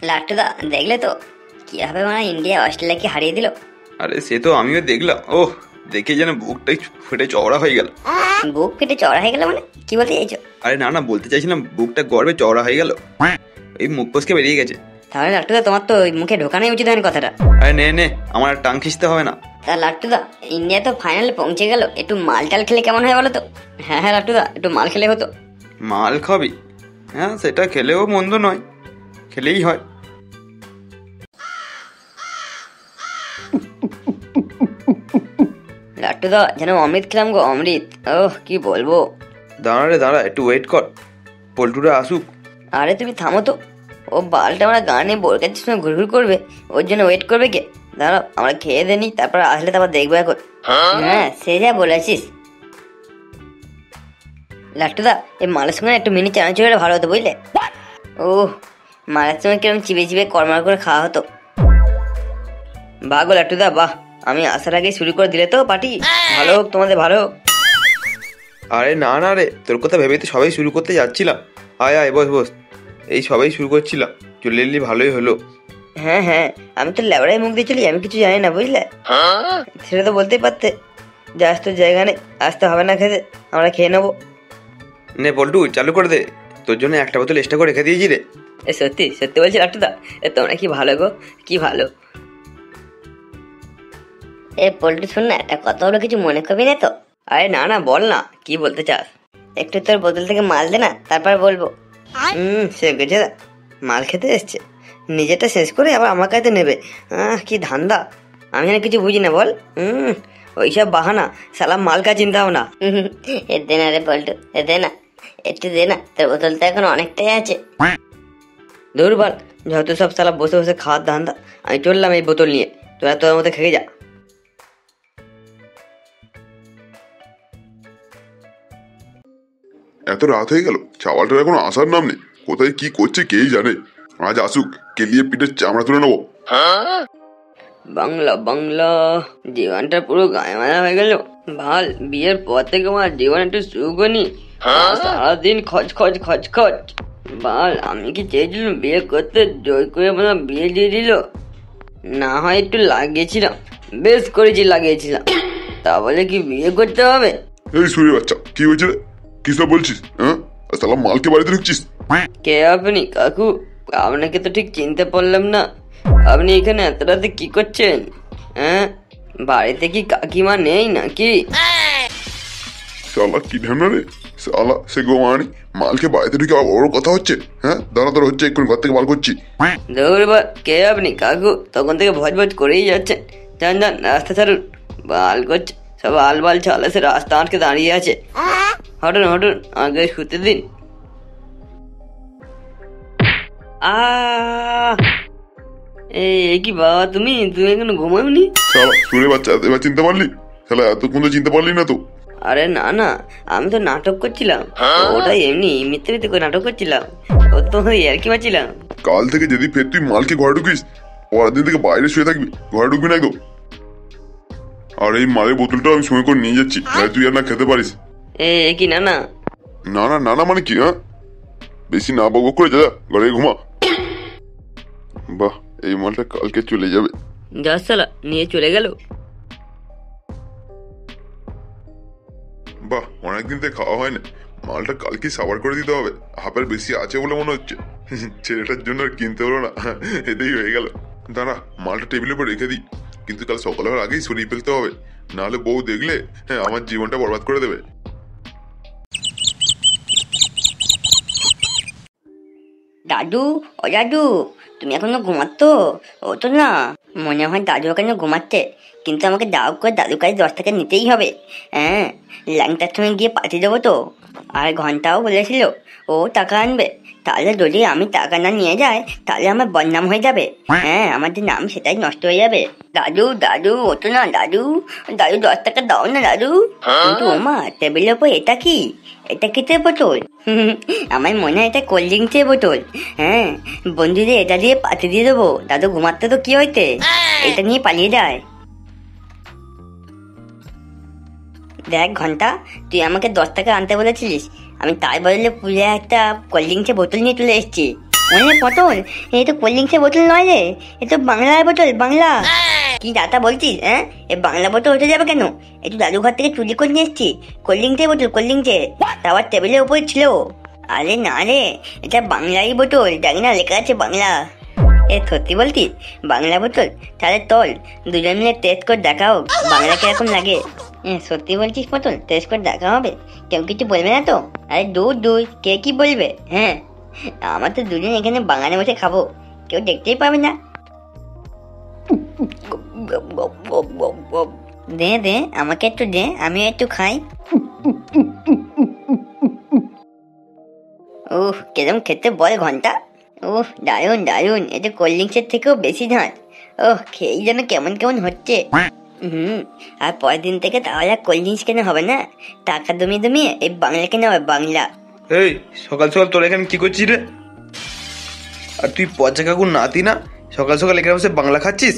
লাট্টুদা দেখলে তো কিভাবে মানে ইন্ডিয়া অস্ট্রেলিয়াকে হারিয়ে দিল। আরে সে তো আমিও দেখলাম। ওহ, দেখে যেন বুকটাই ফেটে চওড়া হয়ে গেল। বুক ফেটে চড়া হয়ে গেল মানে কি বলতে চাইছো? আরে না না, বলতে চাইছিলাম বুকটা গর্বে চওড়া হয়ে গেল, এই মুখ ফসকে বেরিয়ে গেছে। তাহলে লাট্টুদা তোমার তো ওই মুখে ঢোকানোই উচিত হয়নি কথাটা। আরে নে নে, আমার আর টাং খিঁচতে হবে না। তা লাট্টুদা ইন্ডিয়া তো ফাইনালে পৌঁছে গেল, একটু মাল টাল খেলে কেমন হয় বলো তো? হ্যাঁ হ্যাঁ লাট্টুদা, একটু মাল খেলে হতো। মাল খাবি? হ্যাঁ, সেটা খেলেও মন্দ নয়, খেলেই হয়। লাট্টুদা যেন অমৃত খেলাম গো, অমৃত। ওহ কি বলবো। দাঁড়া রে দাঁড়া, একটু ওয়েট কর, পল্টুরা আসুক। আরে তুমি থামো তো, ও বালটা আমরা গানে বোরকাচ্ছির সময় ঘুরঘুর করবে, ওর জন্য ওয়েট করবে কে? দাঁড়াও আমরা খেয়ে দেনি, তারপর আসলে তারপর দেখবো এখন। হ্যাঁ সে যা বলেছিস। লাট্টুদা এই মালের সঙ্গে একটু মিনি চানাচুর ভালো হতো বুঝলে। ও মালের সঙ্গে কিরকম চিবে চিবে কর্মার করে খাওয়া হতো। বাহ গো লাট্টুদা বাহ, আমি আসার আগেই শুরু করে দিলে তো পার্টি। ভালো হোক তোমাদের, ভালো হোক। আরে না না রে, তোর কথা ভেবে তো সবাই শুরু করতে যাচ্ছিলাম। আয় আয় বস বস, এই সবাই শুরু করছিলাম, চলে এলি ভালোই হলো। হ্যাঁ হ্যাঁ, আমি তো ল্যাবড়ায় মুখ দিয়ে চলি, আমি কিছু জানি না বুঝলে। সেটা তো বলতেই পারতে, যাস তো জায়গা নেই, আসতে হবে না খেতে, আমরা খেয়ে নেবো। নে পল্টু চালু করে দে, তোর জন্য একটা বোতল এক্সট্রা করে রেখে দিয়েছি রে। এ সত্যি সত্যি বলছি লাট্টুদা, তোমরা কি ভালো গো, কি ভালো। এ পল্টু শোন না, একটা কথা হলো, কিছু মনে করবি না তো? আরে না না বল না, কি বলতে চাস? একটু তোর বোতল থেকে মাল দে না, তারপর বলবো। সে গেছে, মাল খেতে এসছে, নিজেরটা শেষ করে আবার আমার কাছে নেবে। কি ধান্দা, আমি না কিছু বুঝি না বল। ওইসব বাহানা, সালা মাল কা চিন্তা ভাবনা। এ দে না রে পল্টু, এ দে না, একটু দে না, তোর বোতলটা এখন অনেকটাই আছে। ধুর বল, যত সব সালা বসে বসে খাওয়ার ধান্দা, আমি চললাম এই বোতল নিয়ে, তোরা তোর মধ্যে খেয়ে যা। এত রাত হয়ে গেল, চাওয়ালটার এখনো আসার নাম নেই, কোথায় কি করছে কেই জানে। আজ আসুক, কেলিয়ে পিঠের চামড়া তুলে নেবো। বাংলা বাংলা, জীবনটা পুরো গায়ে মারা হয়ে গেল। ভাল, বিয়ের পর থেকে আমার জীবন একটু সুখনি, সারাদিন খচ খচ খচ খচ। বাল, আমি কি চেয়েছিলাম বিয়ে করতে, জয় করে বলা বিয়ে দিয়ে দিল। না হয় একটু লাগিয়েছিলাম, বেশ করেছি লাগিয়েছিলাম, তা বলে কি বিয়ে করতে হবে? এই সুরে বাচ্চা, কি হয়েছে রে? কি সব বলছিস? হ্যাঁ, সালা মালকে বাড়িতে ঢুকছিস? কে আপনি কাকু? আপনাকে তো ঠিক চিনতে পারলাম না, আপনি এখানে এত রাতে কি করছেন? হ্যাঁ, বাড়িতে কি কাকিমা নেই নাকি? শালা কি ঢ্যামনা রে, শালা সে গোমানি মালকে বাড়িতে ঢুকে আবার বড় কথা হচ্ছে। হ্যাঁ দাঁড়া দাঁড়া, হচ্ছে এক্ষুনি ঘর থেকে মাল করছি। দৌড়বা, কে আপনি কাকু? তখন থেকে ভজ ভজ করেই যাচ্ছেন, যান যান রাস্তা ছাড়ুন, বাল করছে সব, আলবাল ছাল এসে রাস্তা আটকে দাঁড়িয়ে আছে। হটুন হটুন, আগে শুতে দিন। এই কি বাবা, তুমি তুমি এখনো ঘুমাওনি? শালা সুরে বাচ্চা, এবার চিনতে পারলি? শালা এতক্ষণ তো চিনতে পারলি না তো? আরে না না, আমি তো নাটক করছিলাম, ওটাই এমনি মিথ্যে মিথ্যে করে নাটক করছিলাম, ও তো আর কি পাচ্ছিলাম। কাল থেকে যদি ফের তুই মালকে ঘরে ঢুকিস, পরের দিন থেকে বাইরে শুয়ে থাকবি, ঘরে ঢুকবি না একদম। আর এই মালের বোতলটা আমি সময় করে নিয়ে যাচ্ছি, তুই আর না খেতে পারিস। এ কি না না? না না না না মানে কি? হ্যাঁ, বেশি না বক করে যা, ঘরে ঘুমা। বাহ, এই মালটা কালকে চলে যাবে। যা সালা, নিয়ে চলে গেল। বাহ, অনেকদিন থেকে খাওয়া হয় না, মালটা কালকে সাবার করে দিতে হবে, হাফের বেশি আছে বলে মনে হচ্ছে। ছেলেটার জন্য আর কিনতে হলো না, এতেই হয়ে গেল। দাঁড়া, মালটা টেবিলের উপর রেখে দিই, কিন্তু কাল সকাল হওয়ার আগেই সরিয়ে ফেলতে হবে, নাহলে বউ দেখলে আমার জীবনটা বরবাদ করে দেবে। দাদু, ও দাদু, তুমি এখনো ঘুমাচ্ছো? ও তো না, মনে হয় দাদু এখনো ঘুমাচ্ছে, কিন্তু আমাকে দাও করে দাদুর কাছে 10 টাকা নিতেই হবে। হ্যাঁ, ল্যাংটার সঙ্গে গিয়ে পাঠিয়ে দেবো তো। আর ঘন্টাও বলেছিল ও টাকা আনবে, তাহলে যদি আমি টাকা না নিয়ে যাই তাহলে আমার বদনাম হয়ে যাবে। হ্যাঁ, আমার যে নাম সেটাই নষ্ট হয়ে যাবে। দাদু দাদু, ও তো না দাদু, দাদু 10 টাকা দাও না দাদু। কিন্তু ওমা, টেবিলের ওপর এটা কি? এটা কিসের বোতল? আমার মনে হয় এটা কোল্ড ড্রিঙ্কসের বোতল। হ্যাঁ, বন্ধুদের এটা দিয়ে পাঠিয়ে দিয়ে দেবো, দাদু ঘুমাতে তো কি হইতে, এটা নিয়ে পালিয়ে যায়। দেখ ঘন্টা, তুই আমাকে 10 টাকা আনতে বলেছিলিস, আমি তাই বদলে পুজো একটা কোল্ড ড্রিঙ্কসের বোতল নিয়ে চলে এসেছি। অনেক পটল, এই তো কোল্ড ড্রিঙ্কসের বোতল নয় রে, এ তো বাংলার বোতল, বাংলা। কি দাদা বলছিস? হ্যাঁ, এ বাংলা বোতল হতে যাবে কেন? একটু দাদু ঘর থেকে চুরি করে নিয়ে এসছি কোল্ড ড্রিঙ্কসের বোতল, কোল্ড ড্রিঙ্কসের। তারপর টেবিলের উপরে ছিল। আরে না রে, এটা বাংলারই বোতল, জানি না লেখা আছে বাংলা। এ সত্যি বলছিস বাংলা বোতল? তাহলে চল দুজন মিলে টেস্ট করে দেখা হোক বাংলা কিরকম লাগে। সত্যি বলছিস পটল, টেস্ট করে দেখা হবে? কেউ কিছু বলবে না তো? আরে দূর দূর, কে কি বলবে? হ্যাঁ, আমার তো দুজন এখানে বাগানে বসে খাবো, কেউ দেখতেই পাবে না। দে দে, আমাকে একটু দে, আমি একটু খাই। উহ, কিরম খেতে বল ঘন্টা। উহ, দারুন দারুন, এটা কোল্ড ড্রিঙ্কসের থেকেও বেশি ঝাঁজ। ওহ, খেয়েই যেন কেমন কেমন হচ্ছে। আর পরের দিন থেকে তাহলে আর কোল্ড ড্রিঙ্কস কেনা হবে না, টাকা দমিয়ে দমিয়ে এই বাংলা কেনা হবে, বাংলা। এই সকাল সকাল তোর এখানে কি করছিস রে? আর তুই পচা কাকুর নাতি না? সকাল সকাল এখানে বসে বাংলা খাচ্ছিস?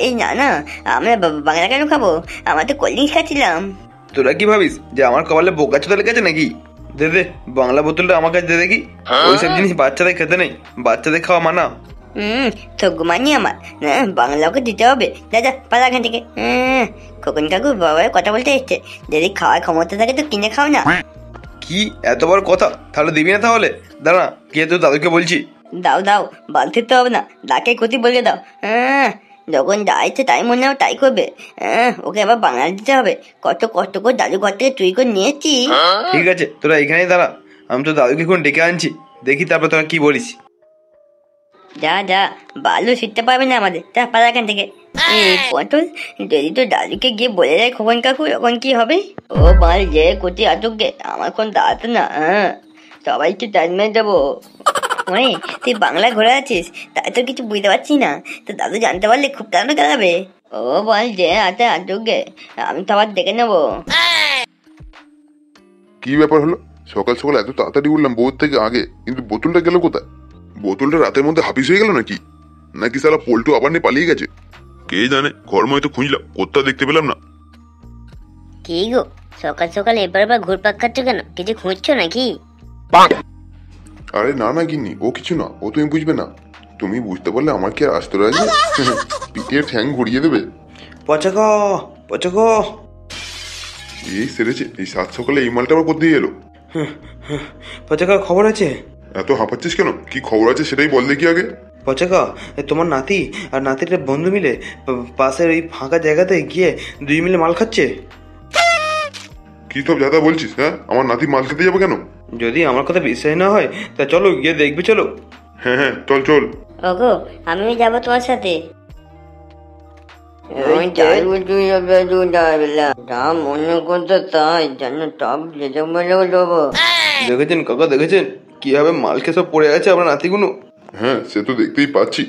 এই না না, আমরা বাংলা কেন খাবো? আমরা তো কোল্ড ড্রিঙ্কস খাচ্ছিলাম। তোরা কি ভাবিস যে আমার কপালে বোকা চোদা লেগেছে নাকি? দে দে বাংলা বোতলটা আমার কাছে দে দেখি। ওইসব জিনিস বাচ্চাদের খেতে নেই, বাচ্চাদের খাওয়া মানা। তো ঘুমানি আমার না, বাংলাকে দিতে হবে। দাদা পালা এখান থেকে। খোকন কাকু বাবার কথা বলতে এসছে, যদি খাওয়ার ক্ষমতা থাকে তো কিনে খাও না। কি এত বড় কথা? তাহলে দিবি না তাহলে? দাঁড়া, কে তোর দাদুকে বলছি। দাও দাও, বালতির তো হবে না, ডাকে ক্ষতি বলে দাও। যখন যা ইচ্ছে তাই মনে হবে তাই করবে। ওকে আবার বাংলা দিতে হবে। কত কষ্ট করে দাদু ঘর থেকে চুরি করে নিয়েছি। ঠিক আছে, তোরা এখানেই দাঁড়া, আমি তো দাদুকে এখন ডেকে আনছি, দেখি তারপর তোরা কি বলিস। যা যা, বালু শিখতে পারবে না আমাদের, তা পালা এখান থেকে। এই পটল, যদি তো দাদুকে গিয়ে বলে দেয় খোকন কাকু, এখন কি হবে? ও বাল, যে কোটি আটক গে, আমার কোন দাঁত না। সবাইকে টাইম মেরে দেবো। ওই তুই বাংলা ঘোরা আছিস, তাই তো কিছু বুঝতে পারছি না, তো দাদু জানতে পারলে খুব টানো খেলাবে। ও বল, যে হাতে আটক গে, আমি তো আবার দেখে নেবো। কি ব্যাপার হলো? সকাল সকাল এত তাড়াতাড়ি উঠলাম বউর থেকে আগে, কিন্তু বোতলটা গেল কোথায়? বোতলটা রাতের মধ্যে হাফিস হয়ে গেল নাকি? নাকি সারা পল্টু আবার নিয়ে পালিয়ে গেছে? কে জানে, ঘরময় তো খুঁজলাম, কোথাও দেখতে পেলাম না। কি গো, সকাল সকাল এবার ঘুরপাক খাচ্ছ কেন? কিছু খুঁজছো নাকি? আরে না না গিন্নি, ও কিছু না, ও তুমি বুঝবে না। তুমি বুঝতে পারলে আমার কি আর আসতে রাজি? পিটিয়ে ঠ্যাং ঘুরিয়ে দেবে। পচাকা পচাকা, এই সেরেছে, এই সাত সকালে এই মালটা আবার কোথায় এলো? পচাকা খবর আছে? এত হাঁপাচ্ছিস কেন? কি খবর আছে সেটাই বল দেখি আগে। পচাকা, তোমার নাতি আর নাতির বন্ধু মিলে পাশের ওই ফাঁকা জায়গাতে গিয়ে দুই মিলে মাল খাচ্ছে। কি সব যাতা বলছিস? হ্যাঁ, আমার নাতি মাল খেতে যাবে কেন? যদি আমার কথা বিশ্বাস না হয় তা চলো গিয়ে দেখবি, চলো। হ্যাঁ হ্যাঁ, চল চল। ওগো, আমিও যাবো তোমার সাথে। মনে করতে তাই যেন টপ যেতে বলেও দেবো। দেখেছেন কাকা, দেখেছেন কিভাবে মাল খেয়ে সব পড়ে আছে আপনার নাতিগুলো? হ্যাঁ, সে তো দেখতেই পাচ্ছি,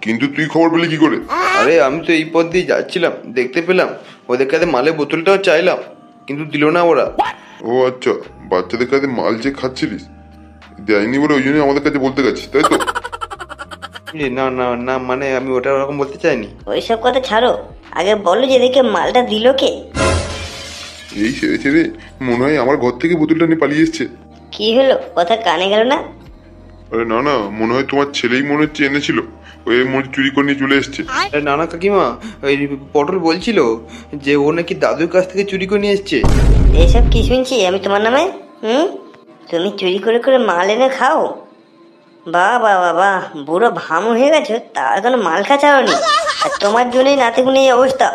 কিন্তু তুই খবর পেলি কি করে? আরে আমি তো এই পথ দিয়ে যাচ্ছিলাম, দেখতে পেলাম, ওদের কাছে মালের বোতলটাও চাইলাম, কিন্তু দিল না ওরা। ও আচ্ছা, বাচ্চাদের কাছে মাল যে খাচ্ছিলিস, দেয়নি বলে ওই জন্যই আমাদের কাছে বলতে গেছিস, তাই তো? না না না, মানে আমি ওটা ওরকম বলতে চাইনি। ওইসব কথা ছাড়ো, আগে বলো যে দেখে মালটা দিল কে? এই ছেড়ে ছেড়ে মনে হয় আমার ঘর থেকে বোতলটা নিয়ে পালিয়ে এসছে। কি হলো, কথা কানে গেল না? আরে না না, মনে হয় তোমার ছেলেই মনে হচ্ছে এনেছিল, ওই মনে চুরি করে নিয়ে চলে এসছে। আরে না না কাকিমা, ওই পটল বলছিল যে ও নাকি দাদুর কাছ থেকে চুরি করে নিয়ে এসছে। এসব কি শুনছি আমি তোমার নামে? তুমি চুরি করে করে মাল এনে খাও? বাহ বাহ বাহ বাহ, বুড়ো ভামু হয়ে গেছো, তার কোনো মাল খাচাওনি। আর তোমার জন্যই নাতিগুলো এই অবস্থা।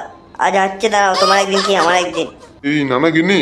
আজ হচ্ছে, দাঁড়াও, তোমার একদিন কি আমার একদিন। এই নানা গিন্নি,